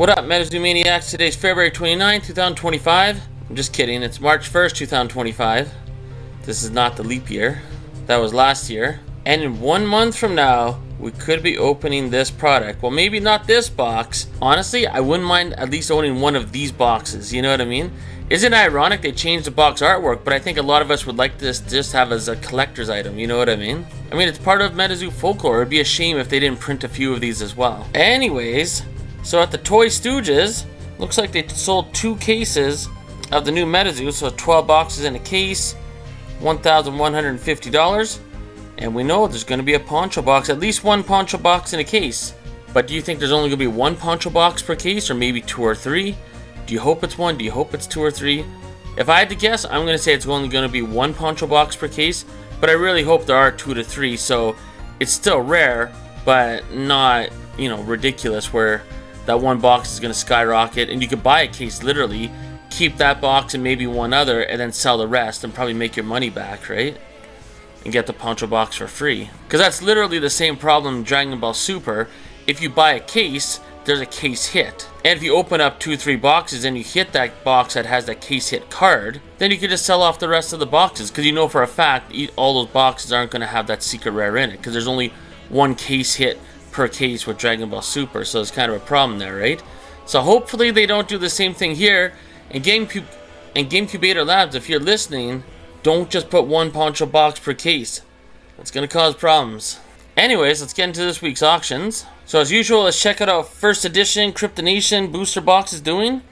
What up, MetaZoo Maniacs? Today's February 29th, 2025. I'm just kidding, it's March 1st, 2025. This is not the leap year. That was last year. And in 1 month from now, we could be opening this product. Well, maybe not this box. Honestly, I wouldn't mind at least owning one of these boxes, you know what I mean? Isn't it ironic they changed the box artwork, but I think a lot of us would like this just have as a collector's item, you know what I mean? I mean, it's part of MetaZoo folklore. It'd be a shame if they didn't print a few of these as well. Anyways, so at the Toy Stooges, looks like they sold 2 cases of the new MetaZoo, so 12 boxes in a case, $1,150. And we know there's going to be a Poncho box, at least one Poncho box in a case. But do you think there's only going to be one Poncho box per case, or maybe 2 or 3? Do you hope it's 1? Do you hope it's 2 or 3? If I had to guess, I'm going to say it's only going to be 1 Poncho box per case, but I really hope there are 2 to 3, so it's still rare, but not, you know, ridiculous where that one box is going to skyrocket, and you could buy a case literally, keep that box and maybe one other, and then sell the rest and probably make your money back, right? And get the Poncho box for free. Because that's literally the same problem in Dragon Ball Super. If you buy a case, there's a case hit. And if you open up 2-3 boxes and you hit that box that has that case hit card, then you can just sell off the rest of the boxes. Because you know for a fact, all those boxes aren't going to have that secret rare in it. Because there's only one case hit per case with Dragon Ball Super, so it's kind of a problem there, right? So hopefully they don't do the same thing here. And GameCubator Labs, if you're listening, don't just put 1 Poncho box per case. That's going to cause problems. Anyways, let's get into this week's auctions. So as usual, let's check out how first edition Kryptonation booster box is doing.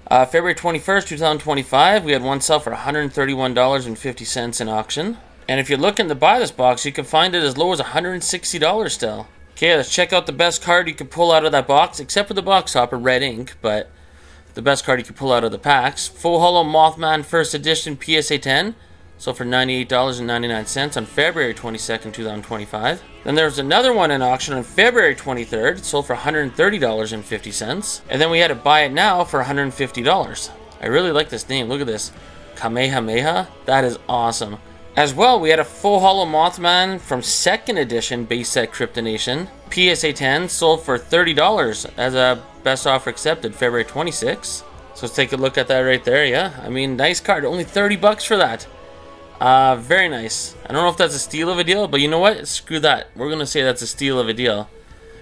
February 21st, 2025, we had one sell for $131.50 in auction. And if you're looking to buy this box, you can find it as low as $160 still. Okay, let's check out the best card you can pull out of that box, except for the box topper, red ink, but the best card you can pull out of the packs. Full Holo Mothman First Edition PSA 10, sold for $98.99 on February 22nd, 2025. Then there's another one in auction on February 23rd, sold for $130.50. And then we had to buy it now for $150. I really like this name, look at this. Kamehameha, that is awesome. As well, we had a Full Holo Mothman from 2nd edition base set Kryptonation. PSA 10 sold for $30 as a best offer accepted February 26th. So let's take a look at that right there, yeah. I mean, nice card, only $30 for that. Very nice. I don't know if that's a steal of a deal, but you know what? Screw that. We're going to say that's a steal of a deal.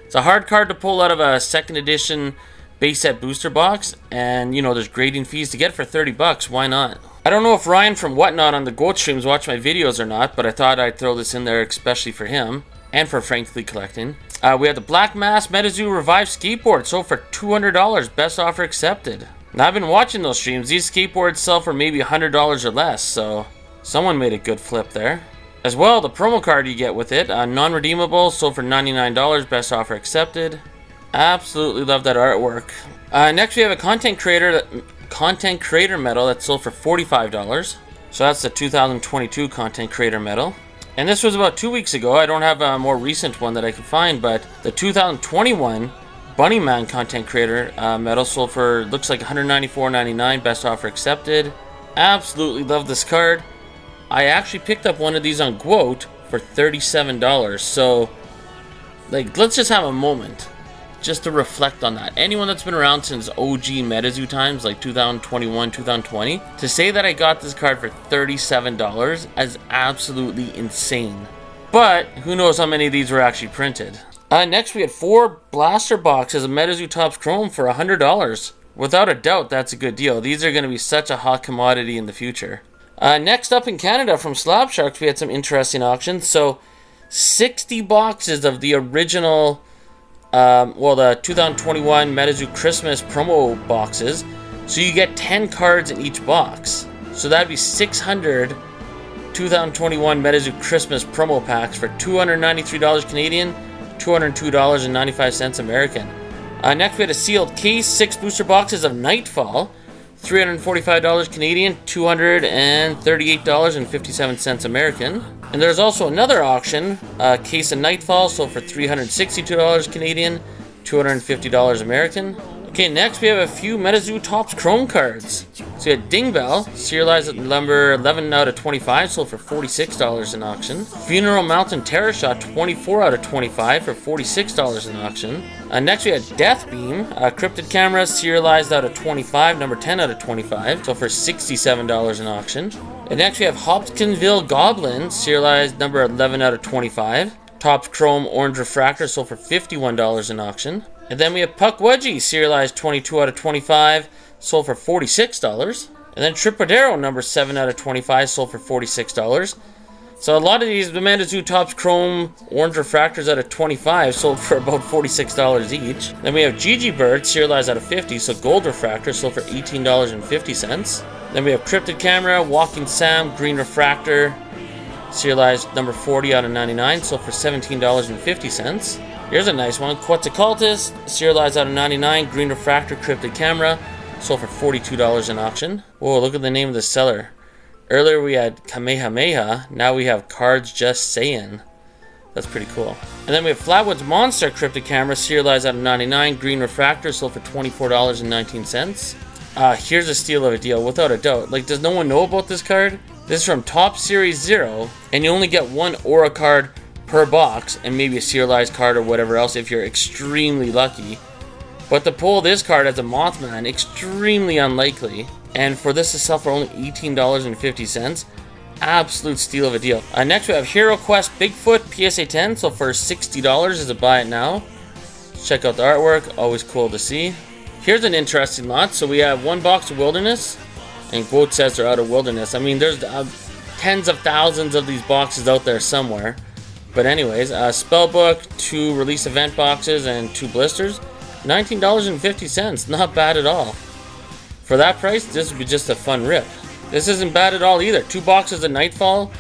It's a hard card to pull out of a 2nd edition base set booster box, and you know, there's grading fees to get for $30. Why not? I don't know if Ryan from Whatnot on the Goat streams watch my videos or not, but I thought I'd throw this in there especially for him and for Frankly Collecting. We have the Black Mass MetaZoo Revive skateboard, sold for $200, best offer accepted. Now I've been watching those streams. These skateboards sell for maybe $100 or less, so someone made a good flip there. As well, the promo card you get with it, non-redeemable, sold for $99, best offer accepted. Absolutely love that artwork. Next we have a content creator medal that sold for $45. So that's the 2022 content creator medal. And this was about 2 weeks ago. I don't have a more recent one that I can find, but the 2021 Bunnyman content creator medal sold for, looks like $194.99, best offer accepted. Absolutely love this card. I actually picked up one of these on Quote for $37. So, like, let's just have a moment just to reflect on that. Anyone that's been around since OG MetaZoo times, like 2021, 2020, to say that I got this card for $37 is absolutely insane. But who knows how many of these were actually printed. Next, we had 4 blaster boxes of MetaZoo Topps Chrome for $100. Without a doubt, that's a good deal. These are going to be such a hot commodity in the future. Next up in Canada, from Slab Sharks, we had some interesting auctions. So, 60 boxes of the original, the 2021 MetaZoo Christmas promo boxes. So you get 10 cards in each box. So that'd be 600 2021 MetaZoo Christmas promo packs for $293 Canadian, $202.95 American. Next we had a sealed case, 6 booster boxes of Nightfall, $345 Canadian, $238.57 American. And there's also another auction, a case of Nightfall, sold for $362 Canadian, $250 American. Okay, next we have a few MetaZoo Topps Chrome cards. So we had Ding Bell, serialized at number 11 out of 25, sold for $46 in auction. Funeral Mountain Terror Shot, 24 out of 25 for $46 in auction. Next we had Death Beam, cryptid camera, serialized out of 25, number 10 out of 25, sold for $67 in auction. And next we have Hopkinsville Goblin, serialized number 11 out of 25. Topps Chrome Orange Refractor, sold for $51 in auction. And then we have Puck Wedgie, serialized 22 out of 25, sold for $46. And then Tripodero, number 7 out of 25, sold for $46. So a lot of these, the MetaZoo Topps Chrome Orange Refractors out of 25 sold for about $46 each. Then we have Gigi Bird, serialized out of 50, so gold refractor, sold for $18.50. Then we have Cryptid Camera, Walking Sam, green refractor, serialized number 40 out of 99, sold for $17.50. Here's a nice one, Quetzalcoatlus, serialized out of 99, green refractor, cryptid camera, sold for $42 in auction. Whoa, look at the name of the seller. Earlier we had Kamehameha, now we have Cards Just Sayin'. That's pretty cool. And then we have Flatwoods Monster cryptid camera, serialized out of 99, green refractor, sold for $24.19. Here's a steal of a deal, without a doubt. Like, does no one know about this card? This is from Top Series 0, and you only get one Aura card per box, and maybe a serialized card or whatever else if you're extremely lucky. But to pull this card as a Mothman, extremely unlikely. And for this to sell for only $18.50, absolute steal of a deal. Next we have Hero Quest Bigfoot PSA 10, so for $60 is a buy it now. Check out the artwork, always cool to see. Here's an interesting lot. So we have one box of Wilderness, and quote says they're out of Wilderness. I mean, there's tens of thousands of these boxes out there somewhere. But anyways, Spellbook, 2 release event boxes, and 2 blisters. $19.50, not bad at all. For that price, this would be just a fun rip. This isn't bad at all either. 2 boxes of Nightfall, 2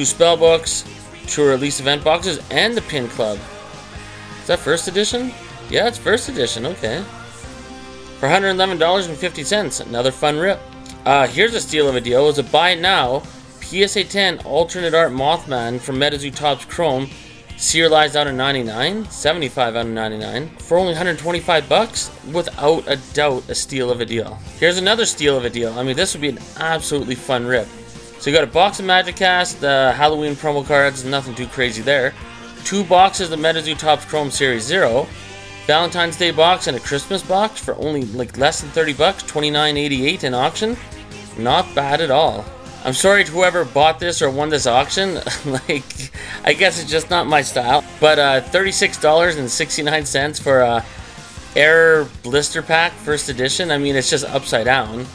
Spellbooks, 2 release event boxes, and the Pin Club. Is that first edition? Yeah, it's first edition, okay. For $111.50, another fun rip. Here's a steal of a deal. It was a buy it now. PSA 10 alternate art Mothman from MetaZoo Topps Chrome, serialized out of 99, 75 out of 99, for only $125, without a doubt a steal of a deal. Here's another steal of a deal. I mean, this would be an absolutely fun rip. So you got a box of Magic Cast, Halloween promo cards, nothing too crazy there. 2 boxes of MetaZoo Topps Chrome Series 0, Valentine's Day box, and a Christmas box for only like less than $30, $29.88 in auction. Not bad at all. I'm sorry to whoever bought this or won this auction. Like, I guess it's just not my style. But $36.69 for a Air Blister Pack First Edition. I mean, it's just upside down.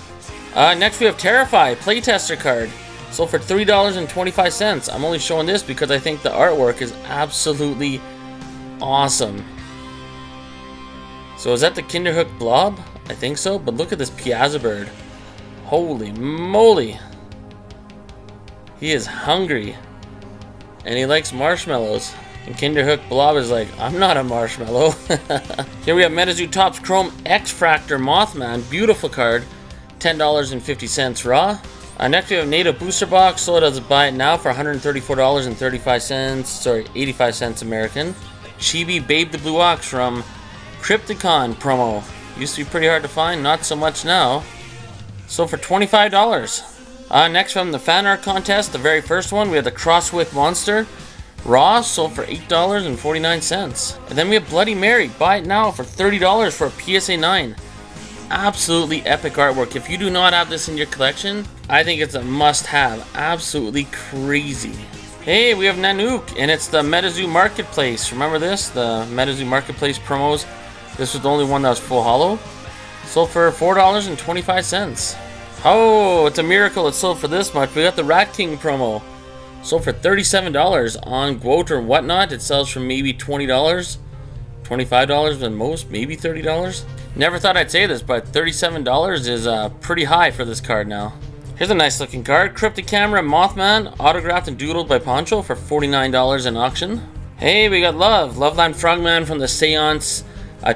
Next we have Terrify Playtester card. Sold for $3.25. I'm only showing this because I think the artwork is absolutely awesome. So is that the Kinderhook Blob? I think so. But look at this Piazza Bird. Holy moly. He is hungry, and he likes marshmallows. And Kinderhook Blob is like, I'm not a marshmallow. Here we have MetaZoo Topps Chrome X-Fractor Mothman, beautiful card, $10.50 raw. Next we have Native Booster Box, sold as a buy it now for $134.35, sorry, 85 cents American. Chibi Babe the Blue Ox from Crypticon promo. Used to be pretty hard to find, not so much now. Sold for $25. Next from the fan art contest, the very first one, we have the Crosswick Monster. Raw, sold for $8.49. And then we have Bloody Mary, buy it now for $30 for a PSA 9. Absolutely epic artwork. If you do not have this in your collection, I think it's a must-have. Absolutely crazy. Hey, we have Nanook, and it's the MetaZoo Marketplace. Remember this? The MetaZoo Marketplace promos. This was the only one that was full holo. Sold for $4.25. Oh, it's a miracle it sold for this much. We got the Rat King promo. Sold for $37 on Quote or whatnot. It sells for maybe $20, $25 at most, maybe $30. Never thought I'd say this, but $37 is pretty high for this card now. Here's a nice looking card. Cryptic Camera Mothman, autographed and doodled by Poncho for $49 in auction. Hey, we got Loveland Frogman from the Seance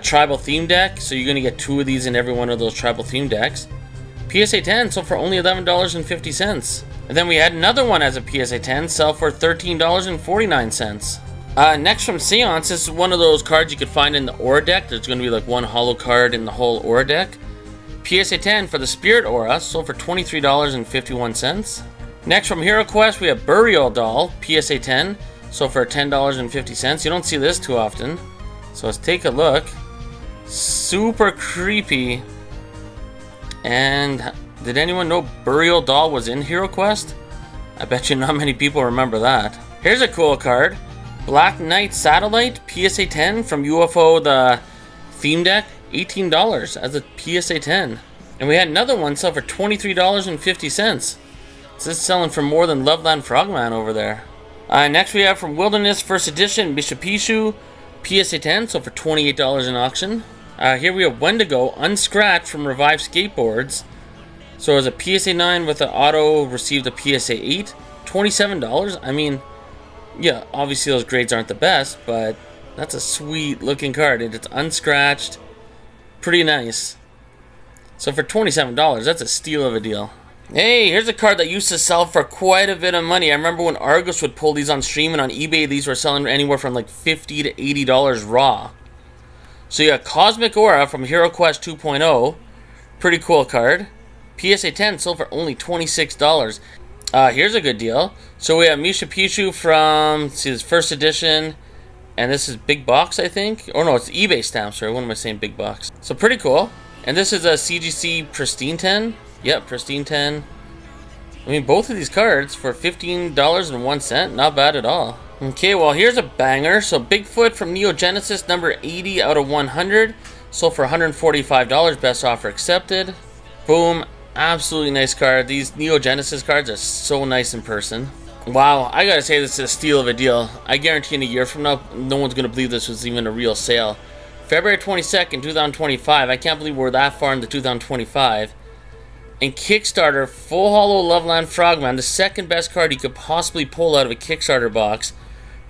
Tribal Theme Deck. So you're going to get 2 of these in every one of those Tribal Theme Decks. PSA 10 sold for only $11.50. And then we had another one as a PSA 10 sell for $13.49. Next from Seance, this is one of those cards you could find in the Aura deck. There's going to be like one holo card in the whole Aura deck. PSA 10 for the Spirit Aura, sold for $23.51. Next from Hero Quest, we have Burial Doll, PSA 10, sold for $10.50. You don't see this too often, so let's take a look. Super creepy. And did anyone know Burial Doll was in Hero Quest? I bet you not many people remember that. Here's a cool card. Black Knight Satellite, PSA 10 from UFO, the theme deck, $18 as a PSA 10. And we had another one sell for $23.50. This is selling for more than Loveland Frogman over there. Next we have from Wilderness First Edition, Bishapishu, PSA 10, sold for $28 in auction. Here we have Wendigo, unscratched from Revive Skateboards. So as a PSA 9 with an auto, received a PSA 8, $27. I mean, yeah, obviously those grades aren't the best, but that's a sweet looking card. It's unscratched, pretty nice. So for $27, that's a steal of a deal. Hey, here's a card that used to sell for quite a bit of money. I remember when Argus would pull these on stream, and on eBay these were selling anywhere from like $50 to $80 raw. So you got Cosmic Aura from Hero Quest 2.0. Pretty cool card. PSA 10 sold for only $26. Here's a good deal. So we have Misha Pichu from, see, this first edition, and this is big box, I think. Oh no, it's eBay stamp, sorry. What am I saying, big box? So pretty cool. And this is a CGC Pristine 10. Yep, Pristine 10. I mean, both of these cards for $15.01. Not bad at all. Okay, well, here's a banger. So Bigfoot from Neo Genesis, number 80 out of 100. Sold for $145. Best offer accepted. Boom. Absolutely nice card. These Neo Genesis cards are so nice in person. Wow, I gotta say, this is a steal of a deal. I guarantee in a year from now, no one's gonna believe this was even a real sale. February 22nd, 2025. I can't believe we're that far into 2025. And Kickstarter, Full Hollow Loveland Frogman, the second best card you could possibly pull out of a Kickstarter box.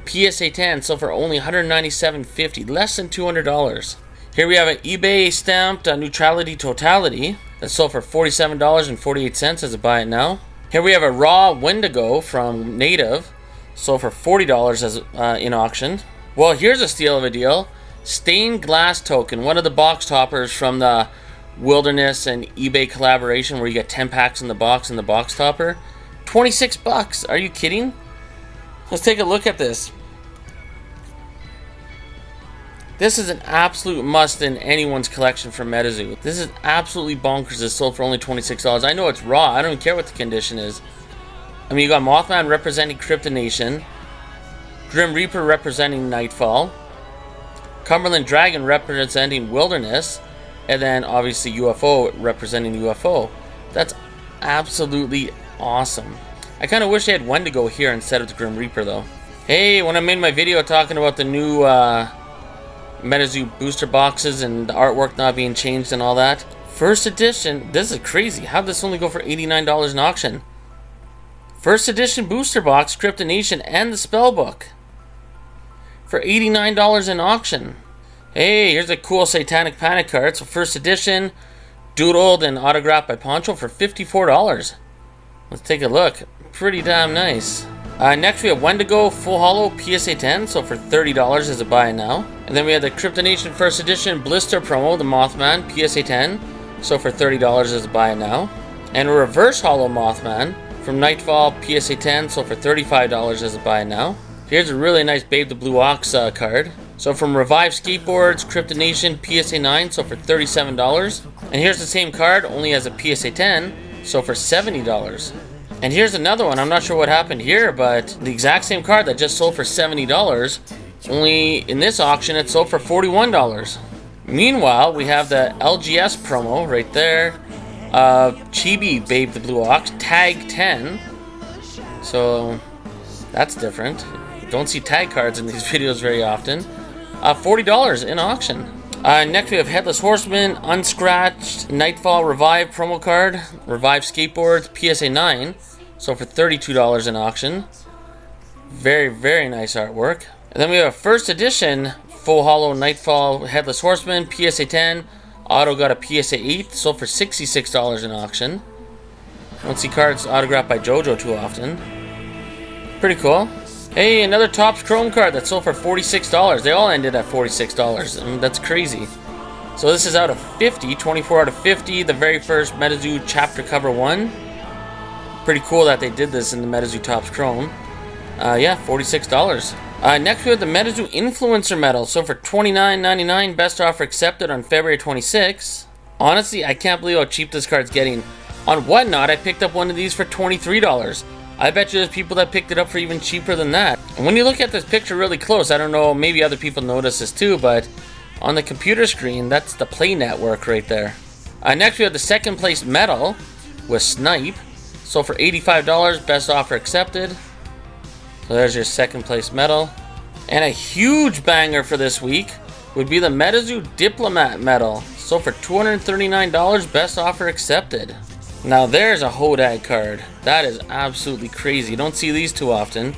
PSA 10 sold for only $197.50, less than $200. Here we have an eBay stamped Neutrality Totality that sold for $47.48 as a buy it now. Here we have a raw Wendigo from Native, sold for $40 as in auction. Well, here's a steal of a deal. Stained Glass Token, one of the box toppers from the Wilderness and eBay collaboration where you get 10 packs in the box and the box topper. $26. Are you kidding? Let's take a look at this. This is an absolute must in anyone's collection from MetaZoo. This is absolutely bonkers. It's sold for only $26. I know it's raw. I don't care what the condition is. I mean, you got Mothman representing Kryptonation, Grim Reaper representing Nightfall, Cumberland Dragon representing Wilderness, and then obviously UFO representing UFO. That's absolutely awesome. I kind of wish they had Wendigo here instead of the Grim Reaper though. Hey, when I made my video talking about the new MetaZoo booster boxes and the artwork not being changed and all that, first edition, this is crazy. How'd this only go for $89 in auction? First edition booster box, Kryptonation, and the spellbook for $89 in auction. Hey, here's a cool Satanic Panic card. So first edition, doodled and autographed by Poncho for $54. Let's take a look. Pretty damn nice. Next we have Wendigo Full Hollow PSA 10, so for $30 as a buy now. And then we have the Kryptonation First Edition Blister promo, the Mothman PSA 10, so for $30 as a buy now. And a Reverse Hollow Mothman from Nightfall PSA 10, so for $35 as a buy now. Here's a really nice Babe the Blue Ox card. So from Revive Skateboards, Kryptonation PSA 9, so for $37. And here's the same card, only as a PSA 10, so for $70. And here's another one. I'm not sure what happened here, but the exact same card that just sold for $70, only in this auction it sold for $41. Meanwhile, we have the LGS promo right there. Chibi Babe the Blue Ox, Tag 10. So that's different. You don't see tag cards in these videos very often. $40 in auction. Next we have Headless Horseman, Unscratched, Nightfall Revive promo card, Revive Skateboards, PSA 9, so for $32 in auction. Very, very nice artwork. And then we have a first edition Full Hollow Nightfall Headless Horseman, PSA 10, auto got a PSA 8, sold for $66 in auction. Don't see cards autographed by JoJo too often. Pretty cool. Hey, another Topps Chrome card that sold for $46. They all ended at $46. I mean, that's crazy. So this is out of 50, 24 out of 50, the very first MetaZoo chapter cover 1. Pretty cool that they did this in the MetaZoo Topps Chrome. Yeah, $46. Next we have the MetaZoo Influencer Medal. So for $29.99, best offer accepted on February 26. Honestly, I can't believe how cheap this card's getting. On Whatnot, I picked up one of these for $23. I bet you there's people that picked it up for even cheaper than that. And when you look at this picture really close, I don't know, maybe other people notice this too, but on the computer screen, that's the Play Network right there. Next we have the second place medal with Snipe. So for $85, best offer accepted. So there's your second place medal. And a huge banger for this week would be the MetaZoo Diplomat medal. So for $239, best offer accepted. Now there's a Hodag card. That is absolutely crazy. You don't see these too often.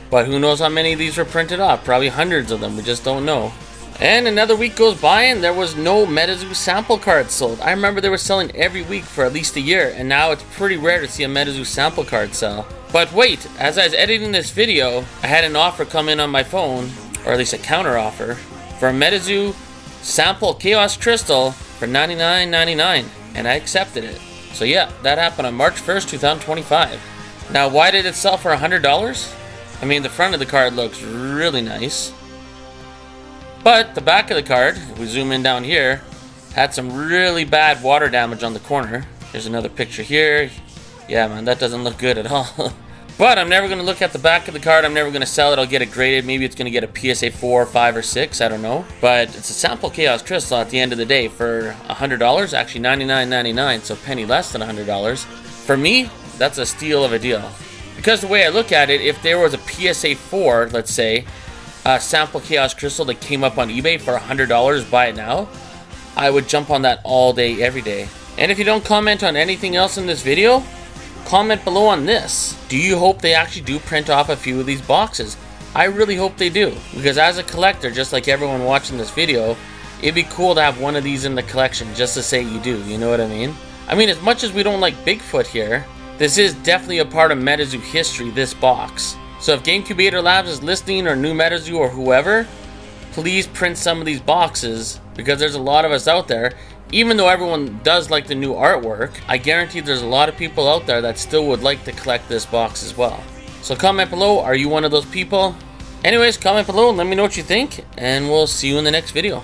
But who knows how many of these were printed off? Probably hundreds of them. We just don't know. And another week goes by and there was no MetaZoo sample cards sold. I remember they were selling every week for at least a year, and now it's pretty rare to see a MetaZoo sample card sell. But wait, as I was editing this video, I had an offer come in on my phone, or at least a counter offer, for a MetaZoo sample Chaos Crystal for $99.99, and I accepted it. So yeah, that happened on March 1st, 2025. Now why did it sell for $100? I mean, the front of the card looks really nice. But the back of the card, if we zoom in down here, had some really bad water damage on the corner. There's another picture here. Yeah, man, that doesn't look good at all. But I'm never going to look at the back of the card. I'm never going to sell it. I'll get it graded. Maybe it's going to get a PSA 4, 5, or 6. I don't know. But it's a sample Chaos Crystal at the end of the day for $100. Actually, $99.99, so a penny less than $100. For me, that's a steal of a deal. Because the way I look at it, if there was a PSA 4, let's say, sample Chaos Crystal that came up on eBay for $100, buy it now, I would jump on that all day, every day. And if you don't comment on anything else in this video, comment below on this. Do you hope they actually do print off a few of these boxes? I really hope they do, because as a collector, just like everyone watching this video, it'd be cool to have one of these in the collection just to say you do, you know what I mean? I mean, as much as we don't like Bigfoot here, this is definitely a part of MetaZoo history, this box. So if GameCubator Labs is listening, or New MetaZoo, or whoever, please print some of these boxes, because there's a lot of us out there. Even though everyone does like the new artwork, I guarantee there's a lot of people out there that still would like to collect this box as well. So comment below, are you one of those people? Anyways, comment below and let me know what you think, and we'll see you in the next video.